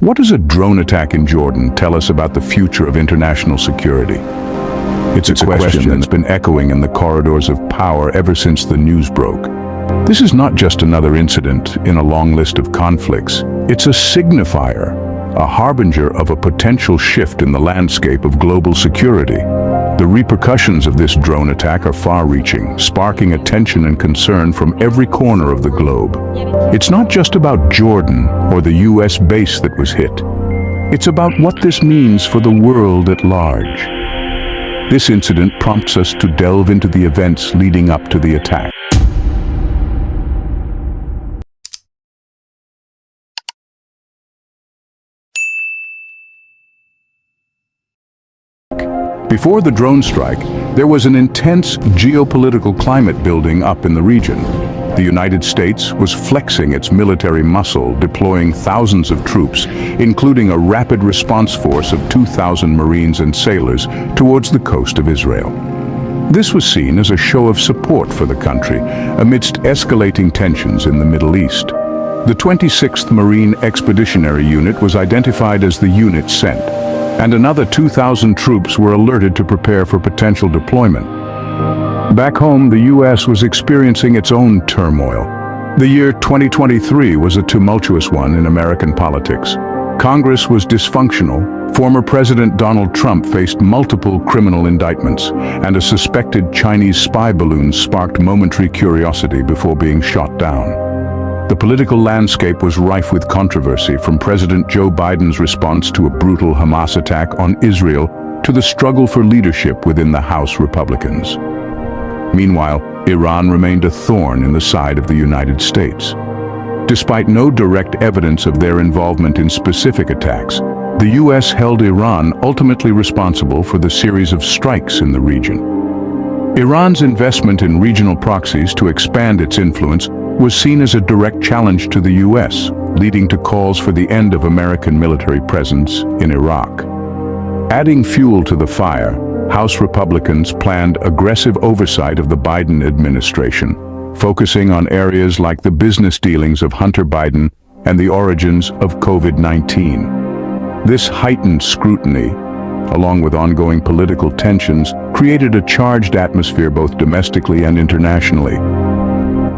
What does a drone attack in Jordan tell us about the future of international security? It's a question that's been echoing in the corridors of power ever since the news broke. This is not just another incident in a long list of conflicts. It's a signifier, a harbinger of a potential shift in the landscape of global security. The repercussions of this drone attack are far-reaching, sparking attention and concern from every corner of the globe. It's not just about Jordan or the US base that was hit. It's about what this means for the world at large. This incident prompts us to delve into the events leading up to the attack. Before the drone strike, there was an intense geopolitical climate building up in the region. The United States was flexing its military muscle, deploying thousands of troops, including a rapid response force of 2,000 Marines and sailors, towards the coast of Israel. This was seen as a show of support for the country amidst escalating tensions in the Middle East. The 26th Marine Expeditionary Unit was identified as the unit sent, and another 2,000 troops were alerted to prepare for potential deployment. Back home, the U.S. was experiencing its own turmoil. The year 2023 was a tumultuous one in American politics. Congress was dysfunctional, former President Donald Trump faced multiple criminal indictments, and a suspected Chinese spy balloon sparked momentary curiosity before being shot down. The political landscape was rife with controversy, from President Joe Biden's response to a brutal Hamas attack on Israel to the struggle for leadership within the House Republicans. Meanwhile, Iran remained a thorn in the side of the United States. Despite no direct evidence of their involvement in specific attacks, the U.S. held Iran ultimately responsible for the series of strikes in the region. Iran's investment in regional proxies to expand its influence was seen as a direct challenge to the U.S., leading to calls for the end of American military presence in Iraq. Adding fuel to the fire, House Republicans planned aggressive oversight of the Biden administration, focusing on areas like the business dealings of Hunter Biden and the origins of COVID-19. This heightened scrutiny, along with ongoing political tensions, created a charged atmosphere both domestically and internationally.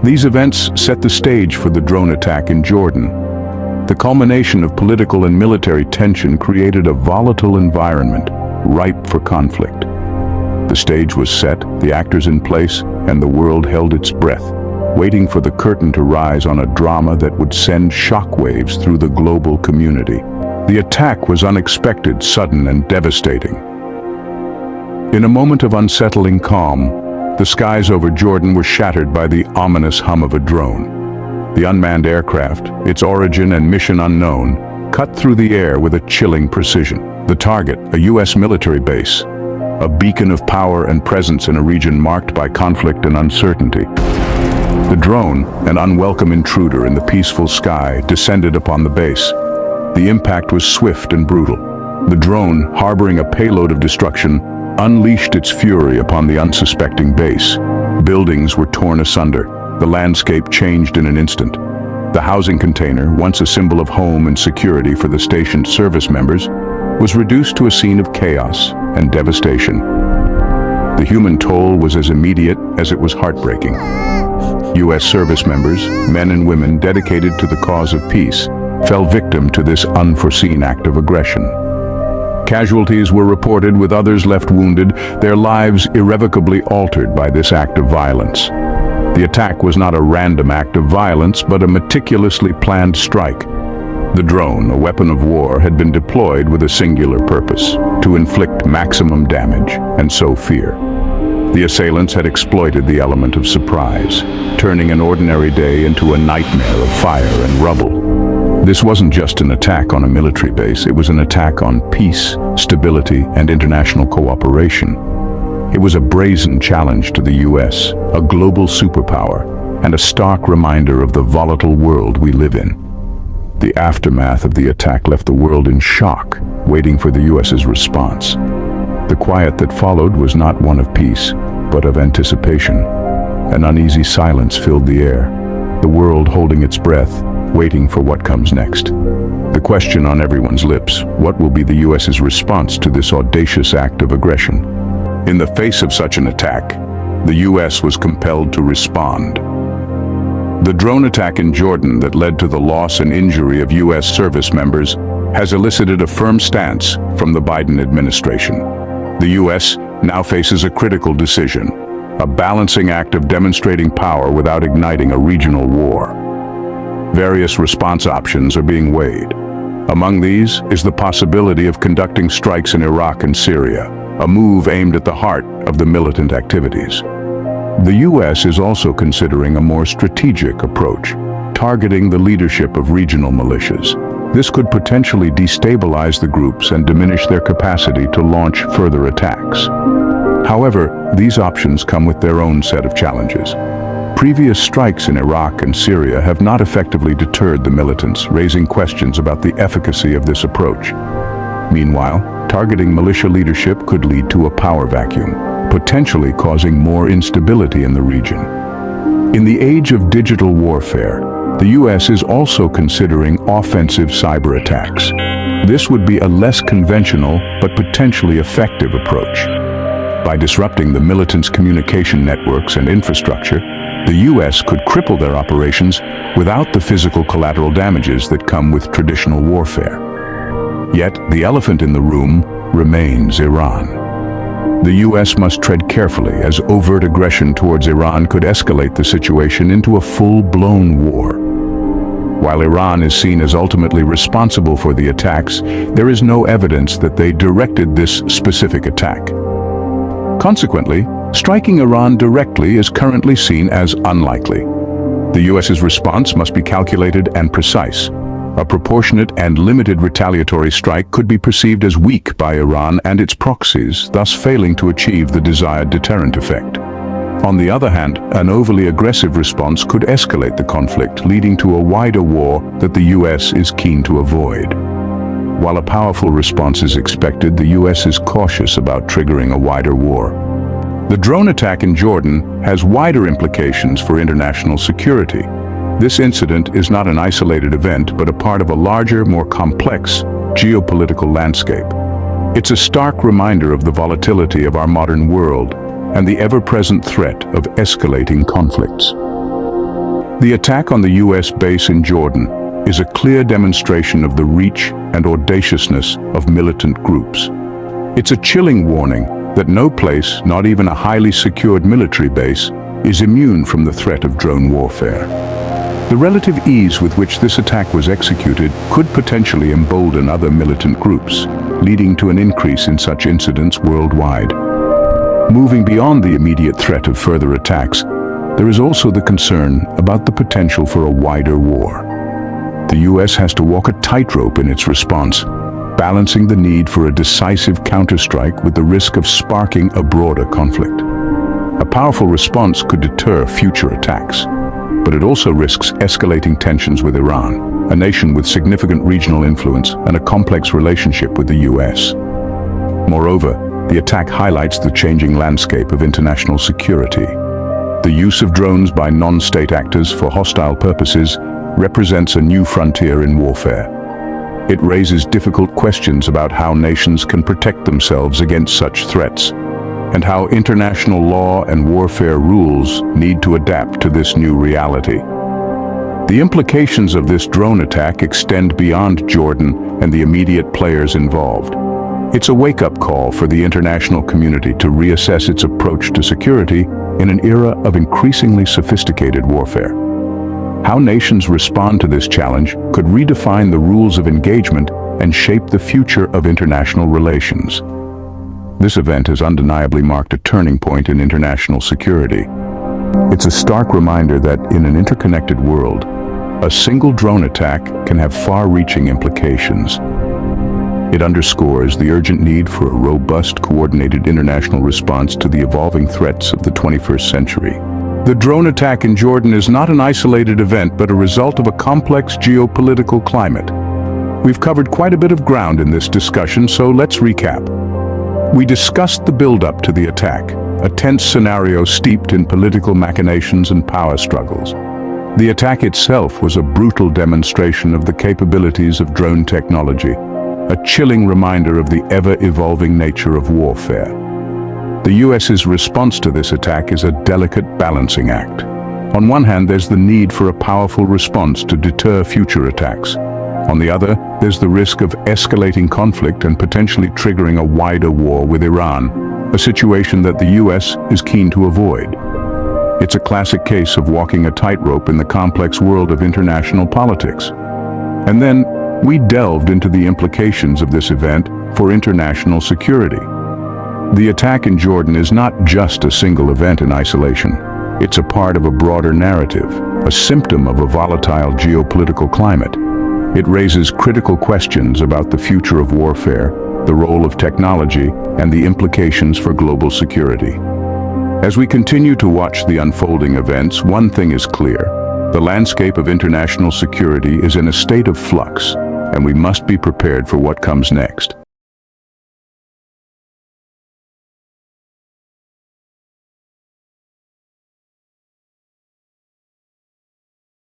These events set the stage for the drone attack in Jordan. The culmination of political and military tension created a volatile environment, ripe for conflict. The stage was set, the actors in place, and the world held its breath, waiting for the curtain to rise on a drama that would send shockwaves through the global community. The attack was unexpected, sudden, and devastating. In a moment of unsettling calm, the skies over Jordan were shattered by the ominous hum of a drone. The unmanned aircraft, its origin and mission unknown, cut through the air with a chilling precision. The target, a U.S. military base, a beacon of power and presence in a region marked by conflict and uncertainty. The drone, an unwelcome intruder in the peaceful sky, descended upon the base. The impact was swift and brutal. The drone, harboring a payload of destruction, unleashed its fury upon the unsuspecting base. Buildings were torn asunder. The landscape changed in an instant. The housing container, once a symbol of home and security for the station's service members, was reduced to a scene of chaos and devastation. The human toll was as immediate as it was heartbreaking. U.S. service members, men and women dedicated to the cause of peace, fell victim to this unforeseen act of aggression. Casualties were reported, with others left wounded, their lives irrevocably altered by this act of violence. The attack was not a random act of violence, but a meticulously planned strike. The drone, a weapon of war, had been deployed with a singular purpose: to inflict maximum damage and sow fear. The assailants had exploited the element of surprise, turning an ordinary day into a nightmare of fire and rubble. This wasn't just an attack on a military base, it was an attack on peace, stability, and international cooperation. It was a brazen challenge to the U.S., a global superpower, and a stark reminder of the volatile world we live in. The aftermath of the attack left the world in shock, waiting for the U.S.'s response. The quiet that followed was not one of peace, but of anticipation. An uneasy silence filled the air, the world holding its breath, waiting for what comes next. The question on everyone's lips: what will be the US's response to this audacious act of aggression? In the face of such an attack, the US was compelled to respond. The drone attack in Jordan that led to the loss and injury of US service members has elicited a firm stance from the Biden administration. The US now faces a critical decision, a balancing act of demonstrating power without igniting a regional war. Various response options are being weighed. Among these is the possibility of conducting strikes in Iraq and Syria, a move aimed at the heart of the militant activities. The US is also considering a more strategic approach, targeting the leadership of regional militias. This could potentially destabilize the groups and diminish their capacity to launch further attacks. However, these options come with their own set of challenges. Previous strikes in Iraq and Syria have not effectively deterred the militants, raising questions about the efficacy of this approach. Meanwhile, targeting militia leadership could lead to a power vacuum, potentially causing more instability in the region. In the age of digital warfare, the US is also considering offensive cyber attacks. This would be a less conventional but potentially effective approach. By disrupting the militants' communication networks and infrastructure, the US could cripple their operations without the physical collateral damages that come with traditional warfare. Yet, the elephant in the room remains Iran. The US must tread carefully, as overt aggression towards Iran could escalate the situation into a full-blown war. While Iran is seen as ultimately responsible for the attacks, there is no evidence that they directed this specific attack. Consequently, striking Iran directly is currently seen as unlikely. The US's response must be calculated and precise. A proportionate and limited retaliatory strike could be perceived as weak by Iran and its proxies, thus failing to achieve the desired deterrent effect. On the other hand, an overly aggressive response could escalate the conflict, leading to a wider war that the US is keen to avoid. While a powerful response is expected, the US is cautious about triggering a wider war. The drone attack in Jordan has wider implications for international security. This incident is not an isolated event, but a part of a larger, more complex geopolitical landscape. It's a stark reminder of the volatility of our modern world and the ever-present threat of escalating conflicts. The attack on the US base in Jordan is a clear demonstration of the reach and audaciousness of militant groups. It's a chilling warning that no place, not even a highly secured military base, is immune from the threat of drone warfare. The relative ease with which this attack was executed could potentially embolden other militant groups, leading to an increase in such incidents worldwide. Moving beyond the immediate threat of further attacks, there is also the concern about the potential for a wider war. The US has to walk a tightrope in its response, balancing the need for a decisive counterstrike with the risk of sparking a broader conflict. A powerful response could deter future attacks, but it also risks escalating tensions with Iran, a nation with significant regional influence and a complex relationship with the US. Moreover, the attack highlights the changing landscape of international security. The use of drones by non-state actors for hostile purposes represents a new frontier in warfare. It raises difficult questions about how nations can protect themselves against such threats, and how international law and warfare rules need to adapt to this new reality. The implications of this drone attack extend beyond Jordan and the immediate players involved. It's a wake-up call for the international community to reassess its approach to security in an era of increasingly sophisticated warfare. How nations respond to this challenge could redefine the rules of engagement and shape the future of international relations. This event has undeniably marked a turning point in international security. It's a stark reminder that in an interconnected world, a single drone attack can have far-reaching implications. It underscores the urgent need for a robust, coordinated international response to the evolving threats of the 21st century. The drone attack in Jordan is not an isolated event, but a result of a complex geopolitical climate. We've covered quite a bit of ground in this discussion, so let's recap. We discussed the build-up to the attack, a tense scenario steeped in political machinations and power struggles. The attack itself was a brutal demonstration of the capabilities of drone technology, a chilling reminder of the ever-evolving nature of warfare. The US's response to this attack is a delicate balancing act. On one hand, there's the need for a powerful response to deter future attacks. On the other, there's the risk of escalating conflict and potentially triggering a wider war with Iran, a situation that the US is keen to avoid. It's a classic case of walking a tightrope in the complex world of international politics. And then, we delved into the implications of this event for international security. The attack in Jordan is not just a single event in isolation. It's a part of a broader narrative, a symptom of a volatile geopolitical climate. It raises critical questions about the future of warfare, the role of technology, and the implications for global security. As we continue to watch the unfolding events, one thing is clear. The landscape of international security is in a state of flux, and we must be prepared for what comes next.